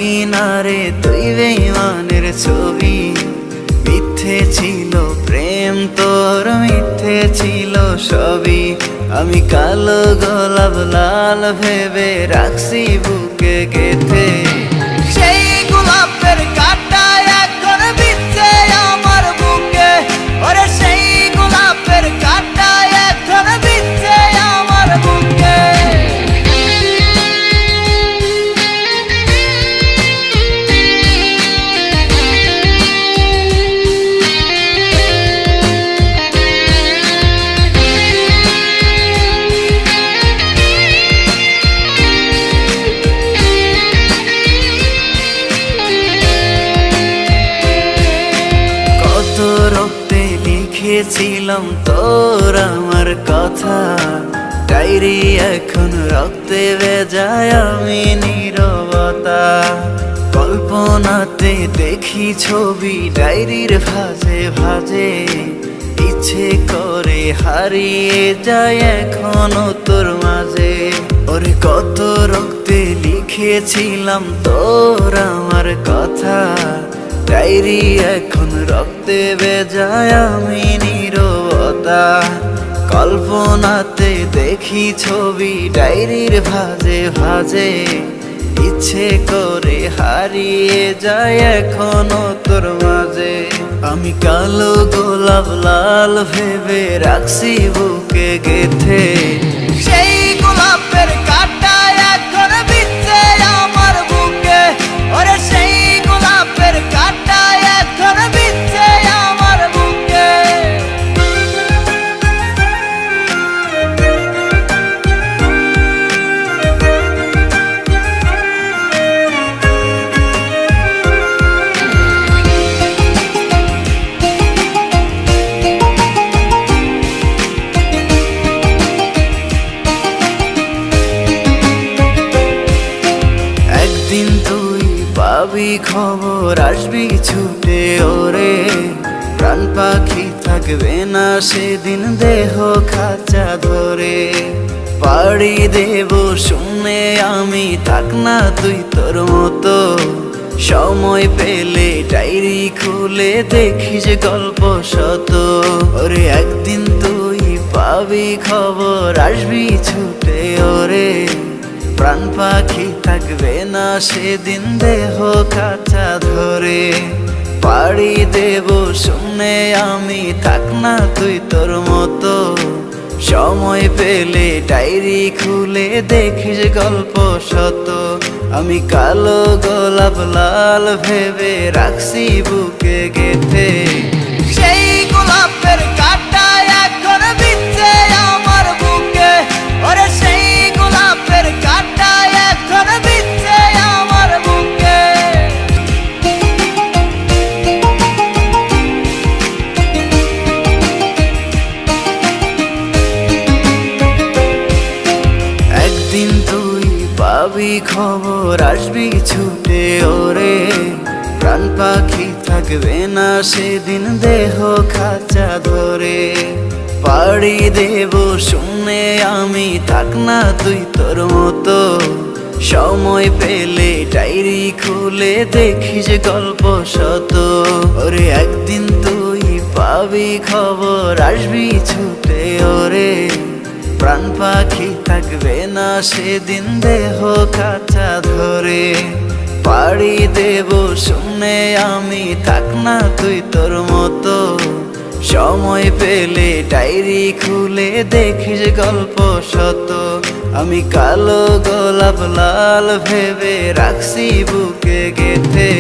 কিনারে তুই বেঈমানের ছবি। মিথ্যে ছিল প্রেম তোর, মিথ্যে ছিল সবই। আমি কালো গোলাপ লাল ভেবে রাখছি বুকে গেথে। সেই গোলাপের কাঁটা এখন বিচ্ছে আমার বুকে, ওরে সেই গোলাপের কাঁটা এখন বিচ্ছে আমার বুকে। রক্তে লিখেছিলাম তোর আমার কথা, ডায়েরি এখন রক্তে ভেজায় আমি নীরবতা। কল্পনাতে দেখি ছবি ডায়েরির ভাঁজে ভাঁজে, ইচ্ছে করে হারিয়ে যায় এখনো তোর মাঝে। ওরে কত রক্তে লিখেছিলাম তোর আমার কথা, ডায়েরি এখন রক্তে ভেজায় আমি নীরবতা। কল্পনাতে দেখি ছবি ডায়েরির ভাঁজে ভাঁজে, ইচ্ছে করে হারিয়ে যায় এখনো তোর মাঝে। আমি কালো গোলাপ লাল ভেবে রাখছি বুকে গেথে। সেই গোলাপের কাঁটা এখন বিচ্ছে আমার বুকে, ওরে সেই গোলাপের কাঁটা এখন বিচ্ছে আমার বুকে। একদিন তুই পাবি খবর, আসবি ছুটে ওরে। প্রাণ পাখি থাকবে না সেদিন দেহ খাঁচা ধরে। পাড়ি দেব শুনে আমি, থাক না তুই তোর মতো। সময় পেলে ডায়েরি খুলে দেখিস গল্প শত। ওরে একদিন তুই পাবি খবর, আসবি ছুটে ওরে। প্রাণ পাখি থাকবে না সেদিন দেহ খাঁচা ধরে। পাড়ি দেব শুনে আমি, থাক না তুই তোর মতো। সময় পেলে ডায়েরি খুলে দেখিস গল্প শত। আমি কালো গোলাপ লাল ভেবে রাখছি বুকে গেথে। সেই গোলাপের কাঁটা এখন বিচ্ছে আমার বুকে, ওরে সেই গোলাপের কাঁটা এখন বিচ্ছে আমার বুকে। একদিন তুই পাবি খবর, আসবি ছুটে ওরে। প্রাণ পাখি থাকবে না সেদিন দেহ খাঁচা ধরে। পাড়ি দেব শুনে আমি, থাক না তুই তোর মতো। সময় পেলে ডায়েরি খুলে দেখিস গল্প শত। ওরে একদিন তুই পাবি খবর, আসবি ছুটে ওরে। প্রাণ পাখি থাকবে না সেদিন দেহ খাঁচা ধরে। পাড়ি দেব শুনে আমি, থাক না তুই তোর মতো। সময় পেলে ডায়েরি খুলে দেখিস গল্প শত। আমি কালো গোলাপ লাল ভেবে রাখছি বুকে গেথে।